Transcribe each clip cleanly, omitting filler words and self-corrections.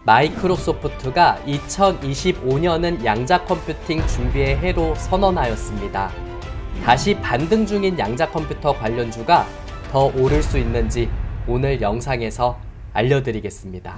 마이크로소프트가 2025년은 양자 컴퓨팅 준비의 해로 선언하였습니다. 다시 반등 중인 양자 컴퓨터 관련주가 더 오를 수 있는지 오늘 영상에서 알려드리겠습니다.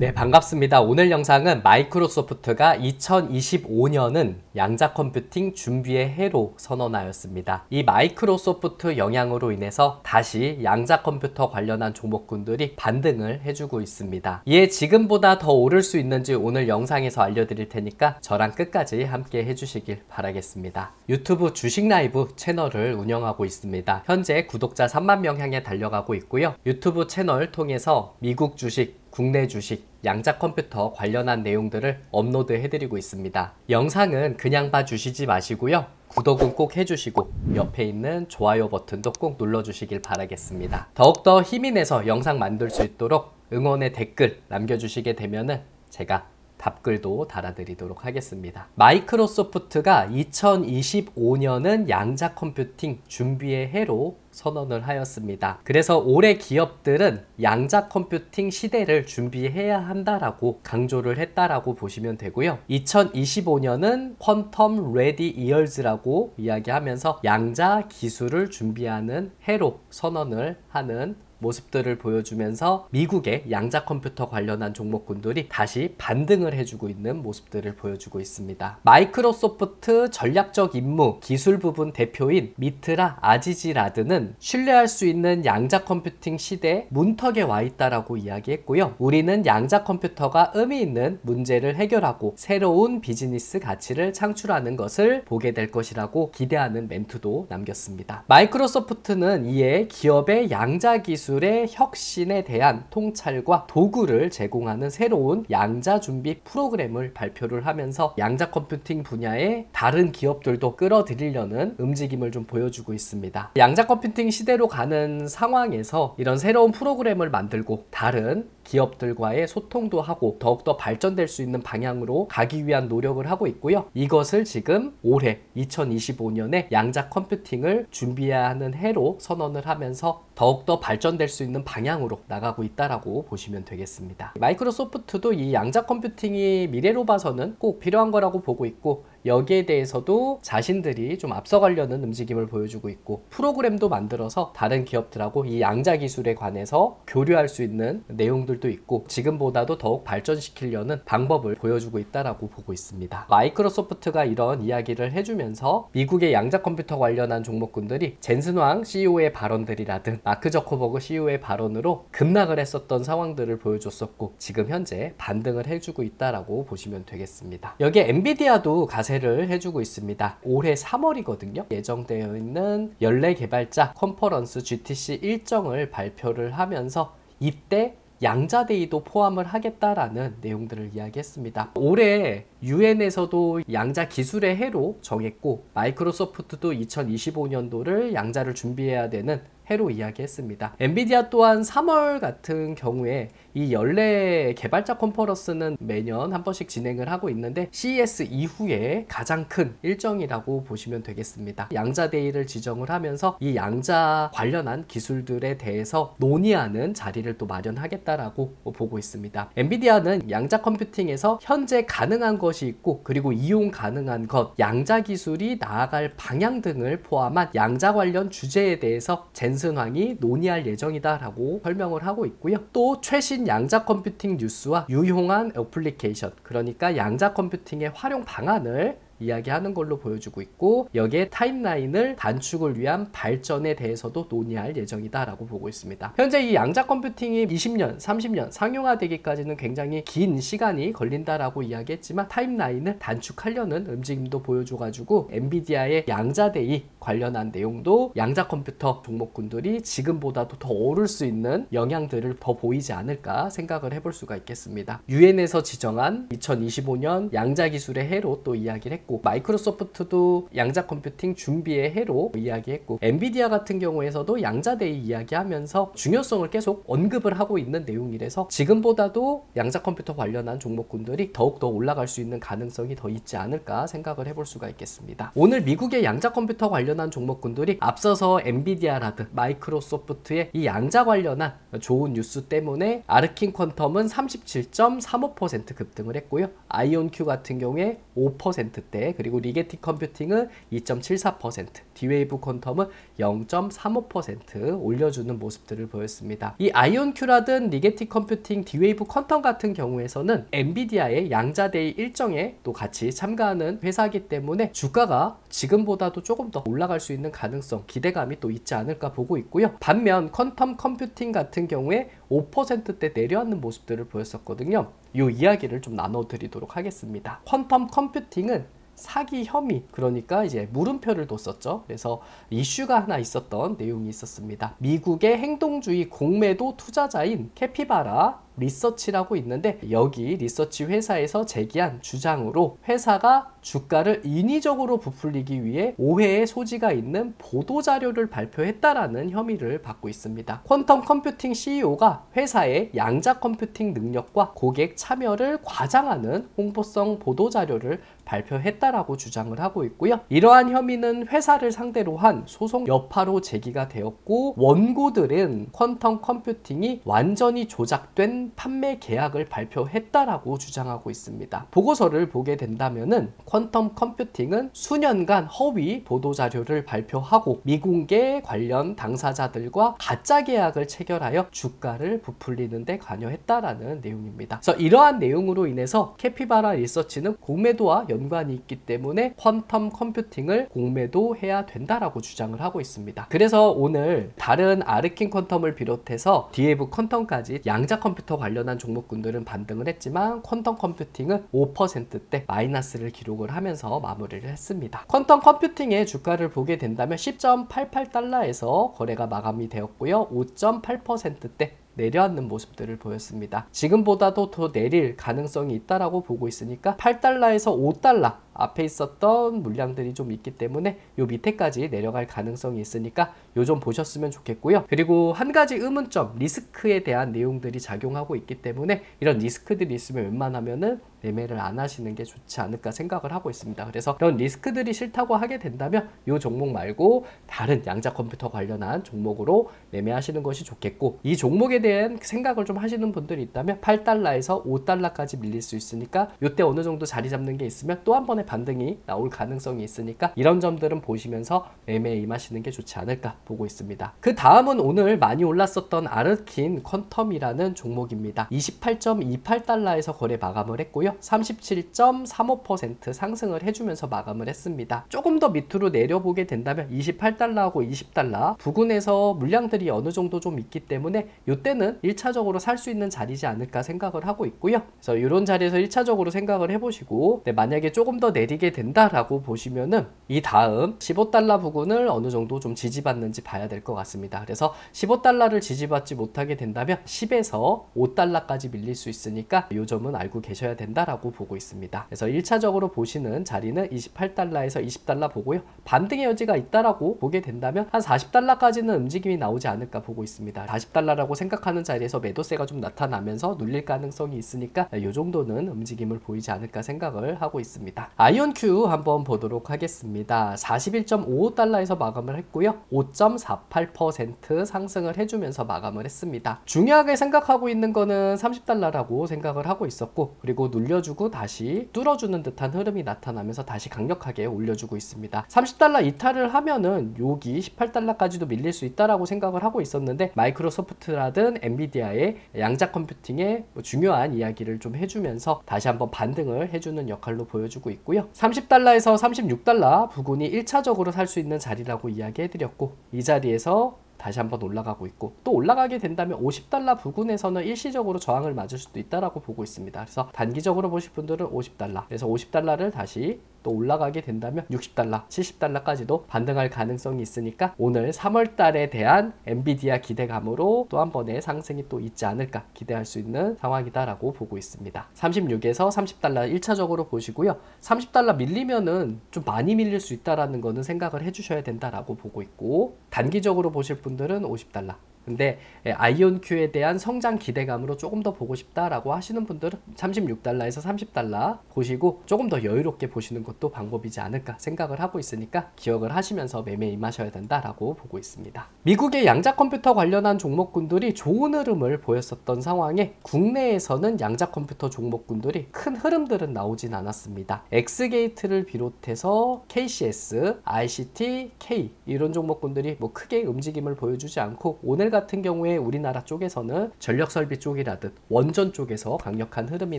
네, 반갑습니다. 오늘 영상은 마이크로소프트가 2025년은 양자 컴퓨팅 준비의 해로 선언하였습니다. 이 마이크로소프트 영향으로 인해서 다시 양자 컴퓨터 관련한 종목군들이 반등을 해주고 있습니다. 이에 지금보다 더 오를 수 있는지 오늘 영상에서 알려드릴 테니까 저랑 끝까지 함께 해주시길 바라겠습니다. 유튜브 주식 라이브 채널을 운영하고 있습니다. 현재 구독자 3만 명 향해 달려가고 있고요. 유튜브 채널 통해서 미국 주식, 국내 주식, 양자 컴퓨터 관련한 내용들을 업로드 해드리고 있습니다. 영상은 그냥 봐주시지 마시고요. 구독은 꼭 해주시고 옆에 있는 좋아요 버튼도 꼭 눌러주시길 바라겠습니다. 더욱더 힘이 내서 영상 만들 수 있도록 응원의 댓글 남겨주시게 되면은 제가 답글도 달아드리도록 하겠습니다. 마이크로소프트가 2025년은 양자 컴퓨팅 준비의 해로 선언을 하였습니다. 그래서 올해 기업들은 양자 컴퓨팅 시대를 준비해야 한다라고 강조를 했다라고 보시면 되고요. 2025년은 퀀텀 레디 이어즈라고 이야기하면서 양자 기술을 준비하는 해로 선언을 하는 모습들을 보여주면서 미국의 양자 컴퓨터 관련한 종목군들이 다시 반등을 해주고 있는 모습들을 보여주고 있습니다. 마이크로소프트 전략적 임무 기술 부분 대표인 미트라 아지지라드는 신뢰할 수 있는 양자 컴퓨팅 시대 문턱에 와 있다라고 이야기했고요. 우리는 양자 컴퓨터가 의미 있는 문제를 해결하고 새로운 비즈니스 가치를 창출하는 것을 보게 될 것이라고 기대하는 멘트도 남겼습니다. 마이크로소프트는 이에 기업의 양자 기술의 혁신에 대한 통찰과 도구를 제공하는 새로운 양자 준비 프로그램을 발표를 하면서 양자 컴퓨팅 분야의 다른 기업들도 끌어들이려는 움직임을 좀 보여주고 있습니다. 양자 컴퓨팅 시대로 가는 상황에서 이런 새로운 프로그램을 만들고 다른 기업들과의 소통도 하고 더욱더 발전될 수 있는 방향으로 가기 위한 노력을 하고 있고요. 이것을 지금 올해 2025년에 양자 컴퓨팅을 준비해야 하는 해로 선언을 하면서 더욱더 발전될 수 있는 방향으로 나가고 있다라고 보시면 되겠습니다. 마이크로소프트도 이 양자 컴퓨팅이 미래로 봐서는 꼭 필요한 거라고 보고 있고 여기에 대해서도 자신들이 좀 앞서가려는 움직임을 보여주고 있고 프로그램도 만들어서 다른 기업들하고 이 양자 기술에 관해서 교류할 수 있는 내용들도 있고 지금보다도 더욱 발전시키려는 방법을 보여주고 있다라고 보고 있습니다. 마이크로소프트가 이런 이야기를 해주면서 미국의 양자 컴퓨터 관련한 종목군들이 젠슨 황 CEO의 발언들이라든 마크 저커버그 CEO의 발언으로 급락을 했었던 상황들을 보여줬었고 지금 현재 반등을 해주고 있다라고 보시면 되겠습니다. 여기에 엔비디아도 가세를 해주고 있습니다. 올해 3월이거든요. 예정되어 있는 연례 개발자 컨퍼런스 GTC 일정을 발표를 하면서 이때 양자데이도 포함을 하겠다라는 내용들을 이야기했습니다. 올해 UN에서도 양자 기술의 해로 정했고 마이크로소프트도 2025년도를 양자를 준비해야 되는 해로 이야기했습니다. 엔비디아 또한 3월 같은 경우에 이 연례 개발자 컨퍼런스는 매년 한 번씩 진행을 하고 있는데 CES 이후에 가장 큰 일정이라고 보시면 되겠습니다. 양자데이를 지정을 하면서 이 양자 관련한 기술들에 대해서 논의하는 자리를 또 마련하겠다라고 보고 있습니다. 엔비디아는 양자 컴퓨팅에서 현재 가능한 것이 있고 그리고 이용 가능한 것, 양자 기술이 나아갈 방향 등을 포함한 양자 관련 주제에 대해서 젠슨 황이 논의할 예정이다라고 설명을 하고 있고요. 또 최신 양자 컴퓨팅 뉴스와 유용한 애플리케이션, 그러니까 양자 컴퓨팅의 활용 방안을 이야기하는 걸로 보여주고 있고 여기에 타임라인을 단축을 위한 발전에 대해서도 논의할 예정이다라고 보고 있습니다. 현재 이 양자 컴퓨팅이 20년, 30년 상용화되기까지는 굉장히 긴 시간이 걸린다라고 이야기했지만 타임라인을 단축하려는 움직임도 보여줘가지고 엔비디아의 양자데이 관련한 내용도 양자 컴퓨터 종목군들이 지금보다도 더 오를 수 있는 영향들을 더 보이지 않을까 생각을 해볼 수가 있겠습니다. UN에서 지정한 2025년 양자 기술의 해로 또 이야기를 했고 이야기했고, 마이크로소프트도 양자 컴퓨팅 준비의 해로 이야기했고, 엔비디아 같은 경우에서도 양자데이 이야기하면서 중요성을 계속 언급을 하고 있는 내용이라서 지금보다도 양자 컴퓨터 관련한 종목군들이 더욱더 올라갈 수 있는 가능성이 더 있지 않을까 생각을 해볼 수가 있겠습니다. 오늘 미국의 양자 컴퓨터 관련한 종목군들이 앞서서 엔비디아라든 마이크로소프트의 이 양자 관련한 좋은 뉴스 때문에 아르킨 퀀텀은 37.35% 급등을 했고요. 아이온큐 같은 경우에 5%대, 그리고 리게티 컴퓨팅은 2.74%, 디웨이브 퀀텀은 0.35% 올려주는 모습들을 보였습니다. 이 아이온큐라든 리게티 컴퓨팅, 디웨이브 퀀텀 같은 경우에서는 엔비디아의 양자데이 일정에 또 같이 참가하는 회사이기 때문에 주가가 지금보다도 조금 더 올라갈 수 있는 가능성, 기대감이 또 있지 않을까 보고 있고요. 반면 퀀텀 컴퓨팅 같은 경우에 5%대 내려앉는 모습들을 보였었거든요. 이 이야기를 좀 나눠드리도록 하겠습니다. 퀀텀 컴퓨팅은 사기 혐의, 그러니까 이제 물음표를 뒀었죠. 그래서 이슈가 하나 있었던 내용이 있었습니다. 미국의 행동주의 공매도 투자자인 캐피바라 리서치라고 있는데, 여기 리서치 회사에서 제기한 주장으로 회사가 주가를 인위적으로 부풀리기 위해 오해의 소지가 있는 보도자료를 발표했다라는 혐의를 받고 있습니다. 퀀텀 컴퓨팅 CEO가 회사의 양자 컴퓨팅 능력과 고객 참여를 과장하는 홍보성 보도자료를 발표했다라고 주장을 하고 있고요. 이러한 혐의는 회사를 상대로 한 소송 여파로 제기가 되었고, 원고들은 퀀텀 컴퓨팅이 완전히 조작된 판매 계약을 발표했다라고 주장하고 있습니다. 보고서를 보게 된다면은 퀀텀 컴퓨팅은 수년간 허위 보도자료를 발표하고 미공개 관련 당사자들과 가짜 계약을 체결하여 주가를 부풀리는 데 관여했다라는 내용입니다. 그래서 이러한 내용으로 인해서 캐피바라 리서치는 공매도와 연관이 있기 때문에 퀀텀 컴퓨팅을 공매도해야 된다라고 주장을 하고 있습니다. 그래서 오늘 다른 아르킨 퀀텀을 비롯해서 디웨이브 퀀텀까지 양자 컴퓨터 관련한 종목군들은 반등을 했지만 퀀텀 컴퓨팅은 5%대 마이너스를 기록을 하면서 마무리를 했습니다. 퀀텀 컴퓨팅의 주가를 보게 된다면 10.88달러에서 거래가 마감이 되었고요. 5.8%대 내려앉는 모습들을 보였습니다. 지금보다도 더 내릴 가능성이 있다라고 보고 있으니까 8달러에서 5달러 앞에 있었던 물량들이 좀 있기 때문에 요 밑에까지 내려갈 가능성이 있으니까 요 좀 보셨으면 좋겠고요. 그리고 한 가지 의문점, 리스크에 대한 내용들이 작용하고 있기 때문에 이런 리스크들이 있으면 웬만하면은 매매를 안 하시는 게 좋지 않을까 생각을 하고 있습니다. 그래서 이런 리스크들이 싫다고 하게 된다면 이 종목 말고 다른 양자 컴퓨터 관련한 종목으로 매매하시는 것이 좋겠고, 이 종목에 대한 생각을 좀 하시는 분들이 있다면 8달러에서 5달러까지 밀릴 수 있으니까 이때 어느 정도 자리 잡는 게 있으면 또 한 번의 반등이 나올 가능성이 있으니까 이런 점들은 보시면서 매매에 임하시는 게 좋지 않을까 보고 있습니다. 그 다음은 오늘 많이 올랐었던 아르킨 퀀텀이라는 종목입니다. 28.28달러에서 거래 마감을 했고요. 37.35% 상승을 해주면서 마감을 했습니다. 조금 더 밑으로 내려보게 된다면 28달러하고 20달러 부근에서 물량들이 어느 정도 좀 있기 때문에 이때는 1차적으로 살 수 있는 자리지 않을까 생각을 하고 있고요. 그래서 이런 자리에서 1차적으로 생각을 해보시고, 만약에 조금 더 내리게 된다라고 보시면은 이 다음 15달러 부근을 어느 정도 좀 지지받는지 봐야 될 것 같습니다. 그래서 15달러를 지지받지 못하게 된다면 10에서 5달러까지 밀릴 수 있으니까 이 점은 알고 계셔야 된다라고 보고 있습니다. 그래서 1차적으로 보시는 자리는 28달러에서 20달러 보고요. 반등의 여지가 있다라고 보게 된다면 한 40달러까지는 움직임이 나오지 않을까 보고 있습니다. 40달러라고 생각하는 자리에서 매도세가 좀 나타나면서 눌릴 가능성이 있으니까 이 정도는 움직임을 보이지 않을까 생각을 하고 있습니다. 아이온큐 한번 보도록 하겠습니다. 41.55달러에서 마감을 했고요. 5.48% 상승을 해주면서 마감을 했습니다. 중요하게 생각하고 있는 거는 30달러라고 생각을 하고 있었고, 그리고 눌려주고 다시 뚫어주는 듯한 흐름이 나타나면서 다시 강력하게 올려주고 있습니다. 30달러 이탈을 하면은 여기 18달러까지도 밀릴 수 있다라고 생각을 하고 있었는데, 마이크로소프트라든 엔비디아의 양자 컴퓨팅의 중요한 이야기를 좀 해주면서 다시 한번 반등을 해주는 역할로 보여주고 있고요. 30달러에서 36달러 부근이 1차적으로 살 수 있는 자리라고 이야기해드렸고, 이 자리에서 다시 한번 올라가고 있고, 또 올라가게 된다면 50달러 부근에서는 일시적으로 저항을 맞을 수도 있다라고 보고 있습니다. 그래서 단기적으로 보실 분들은 50달러, 그래서 50달러를 다시 또 올라가게 된다면 60달러, 70달러까지도 반등할 가능성이 있으니까 오늘 3월 달에 대한 엔비디아 기대감으로 또 한 번의 상승이 또 있지 않을까 기대할 수 있는 상황이다라고 보고 있습니다. 36에서 30달러 1차적으로 보시고요. 30달러 밀리면은 좀 많이 밀릴 수 있다라는 거는 생각을 해주셔야 된다라고 보고 있고, 단기적으로 보실 분들은 50달러. 근데 아이온큐에 대한 성장 기대감으로 조금 더 보고 싶다라고 하시는 분들은 36달러에서 30달러 보시고 조금 더 여유롭게 보시는 것도 방법이지 않을까 생각을 하고 있으니까 기억을 하시면서 매매에 임하셔야 된다라고 보고 있습니다. 미국의 양자 컴퓨터 관련한 종목군들이 좋은 흐름을 보였었던 상황에 국내에서는 양자 컴퓨터 종목군들이 큰 흐름들은 나오진 않았습니다. 엑스게이트를 비롯해서 KCS, ICT, K 이런 종목군들이 뭐 크게 움직임을 보여주지 않고, 오늘 같은 경우에 우리나라 쪽에서는 전력설비 쪽이라든 원전 쪽에서 강력한 흐름이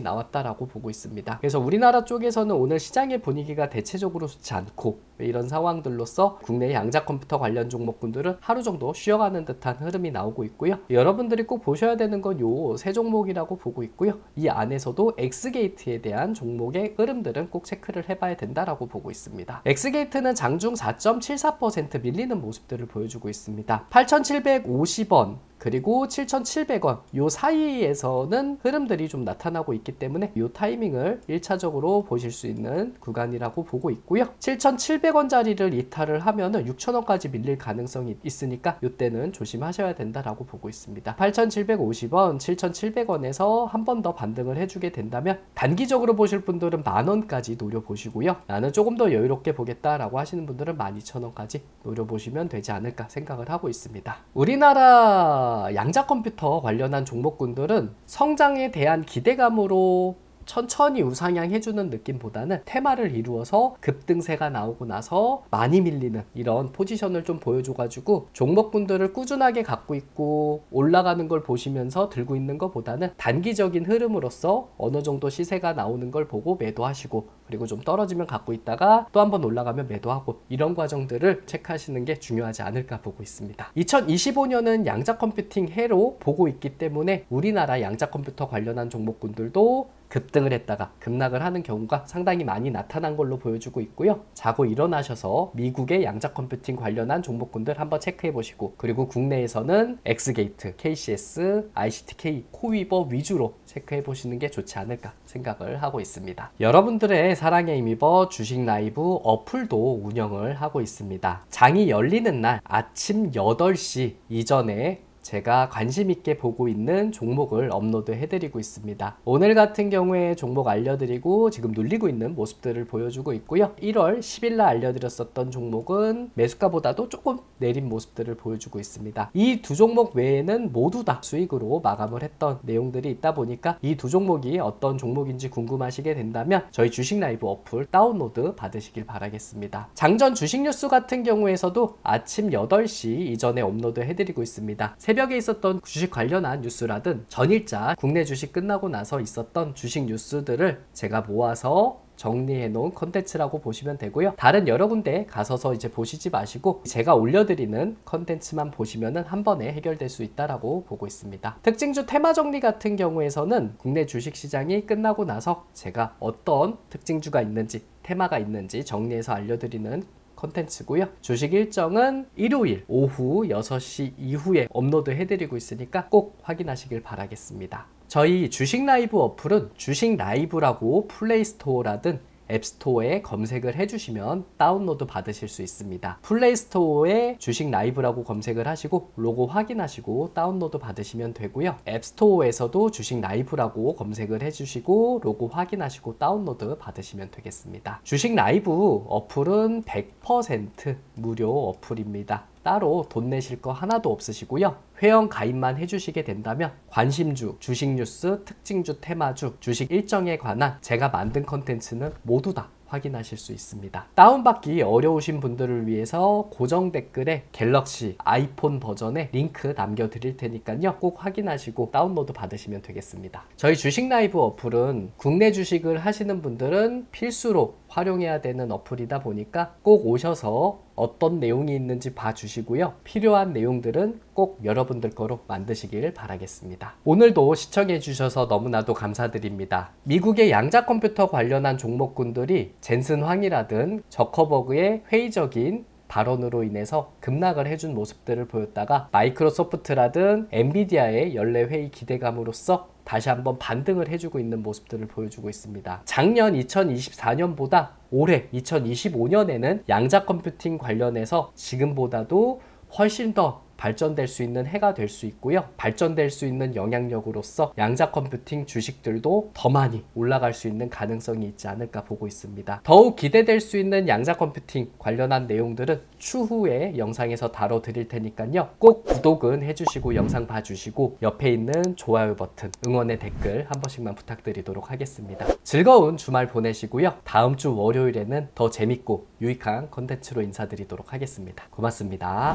나왔다라고 보고 있습니다. 그래서 우리나라 쪽에서는 오늘 시장의 분위기가 대체적으로 좋지 않고, 이런 상황들로서 국내 양자 컴퓨터 관련 종목군들은 하루 정도 쉬어가는 듯한 흐름이 나오고 있고요. 여러분들이 꼭 보셔야 되는 건 요 세 종목이라고 보고 있고요. 이 안에서도 엑스게이트에 대한 종목의 흐름들은 꼭 체크를 해봐야 된다라고 보고 있습니다. 엑스게이트는 장중 4.74% 밀리는 모습들을 보여주고 있습니다. 8,750원 그리고 7,700원 요 사이에서는 흐름들이 좀 나타나고 있기 때문에 요 타이밍을 1차적으로 보실 수 있는 구간이라고 보고 있고요. 7,700원짜리를 이탈을 하면은 6,000원까지 밀릴 가능성이 있으니까 요때는 조심하셔야 된다라고 보고 있습니다. 8,750원, 7,700원에서 한 번 더 반등을 해주게 된다면 단기적으로 보실 분들은 만원까지 노려보시고요. 나는 조금 더 여유롭게 보겠다라고 하시는 분들은 12,000원까지 노려보시면 되지 않을까 생각을 하고 있습니다. 우리나라 양자 컴퓨터 관련한 종목군들은 성장에 대한 기대감으로 천천히 우상향해주는 느낌보다는 테마를 이루어서 급등세가 나오고 나서 많이 밀리는 이런 포지션을 좀 보여줘가지고 종목군들을 꾸준하게 갖고 있고 올라가는 걸 보시면서 들고 있는 것보다는 단기적인 흐름으로서 어느 정도 시세가 나오는 걸 보고 매도하시고, 그리고 좀 떨어지면 갖고 있다가 또 한번 올라가면 매도하고, 이런 과정들을 체크하시는 게 중요하지 않을까 보고 있습니다. 2025년은 양자 컴퓨팅 해로 보고 있기 때문에 우리나라 양자 컴퓨터 관련한 종목군들도 급등을 했다가 급락을 하는 경우가 상당히 많이 나타난 걸로 보여주고 있고요. 자고 일어나셔서 미국의 양자 컴퓨팅 관련한 종목군들 한번 체크해 보시고, 그리고 국내에서는 엑스게이트, KCS, ICTK, 코위버 위주로 체크해 보시는 게 좋지 않을까 생각을 하고 있습니다. 여러분들의 사랑의 힘입어 주식 라이브 어플도 운영을 하고 있습니다. 장이 열리는 날 아침 8시 이전에 제가 관심 있게 보고 있는 종목을 업로드 해드리고 있습니다. 오늘 같은 경우에 종목 알려드리고 지금 눌리고 있는 모습들을 보여주고 있고요. 1월 10일날 알려드렸었던 종목은 매수가보다도 조금 내린 모습들을 보여주고 있습니다. 이 두 종목 외에는 모두 다 수익으로 마감을 했던 내용들이 있다 보니까 이 두 종목이 어떤 종목인지 궁금하시게 된다면 저희 주식 라이브 어플 다운로드 받으시길 바라겠습니다. 장전 주식 뉴스 같은 경우에서도 아침 8시 이전에 업로드 해드리고 있습니다. 새벽에 있었던 주식 관련한 뉴스라든 전일자 국내 주식 끝나고 나서 있었던 주식 뉴스들을 제가 모아서 정리해 놓은 컨텐츠라고 보시면 되고요. 다른 여러 군데 가서서 이제 보시지 마시고 제가 올려드리는 컨텐츠만 보시면은 한 번에 해결될 수 있다라고 보고 있습니다. 특징주 테마 정리 같은 경우에서는 국내 주식 시장이 끝나고 나서 제가 어떤 특징주가 있는지 테마가 있는지 정리해서 알려드리는 컨텐츠고요. 주식 일정은 일요일 오후 6시 이후에 업로드 해드리고 있으니까 꼭 확인하시길 바라겠습니다. 저희 주식 라이브 어플은 주식 라이브라고 플레이스토어라든 앱스토어에 검색을 해주시면 다운로드 받으실 수 있습니다. 플레이스토어에 주식 라이브라고 검색을 하시고 로고 확인하시고 다운로드 받으시면 되고요. 앱스토어에서도 주식 라이브라고 검색을 해주시고 로고 확인하시고 다운로드 받으시면 되겠습니다. 주식 라이브 어플은 100% 무료 어플입니다. 따로 돈 내실 거 하나도 없으시고요. 회원 가입만 해주시게 된다면 관심주, 주식 뉴스, 특징주, 테마주, 주식 일정에 관한 제가 만든 컨텐츠는 모두 다 확인하실 수 있습니다. 다운받기 어려우신 분들을 위해서 고정 댓글에 갤럭시, 아이폰 버전의 링크 남겨드릴 테니까요. 꼭 확인하시고 다운로드 받으시면 되겠습니다. 저희 주식 라이브 어플은 국내 주식을 하시는 분들은 필수로 활용해야 되는 어플이다 보니까 꼭 오셔서 어떤 내용이 있는지 봐주시고요. 필요한 내용들은 꼭 여러분들 거로 만드시길 바라겠습니다. 오늘도 시청해 주셔서 너무나도 감사드립니다. 미국의 양자 컴퓨터 관련한 종목군들이 젠슨 황이라든 저커버그의 회의적인 발언으로 인해서 급락을 해준 모습들을 보였다가 마이크로소프트라든 엔비디아의 연례 회의 기대감으로써 다시 한번 반등을 해주고 있는 모습들을 보여주고 있습니다. 작년 2024년보다 올해 2025년에는 양자 컴퓨팅 관련해서 지금보다도 훨씬 더 발전될 수 있는 해가 될 수 있고요. 발전될 수 있는 영향력으로서 양자 컴퓨팅 주식들도 더 많이 올라갈 수 있는 가능성이 있지 않을까 보고 있습니다. 더욱 기대될 수 있는 양자 컴퓨팅 관련한 내용들은 추후에 영상에서 다뤄드릴 테니까요. 꼭 구독은 해주시고 영상 봐주시고 옆에 있는 좋아요 버튼, 응원의 댓글 한 번씩만 부탁드리도록 하겠습니다. 즐거운 주말 보내시고요. 다음 주 월요일에는 더 재밌고 유익한 컨텐츠로 인사드리도록 하겠습니다. 고맙습니다.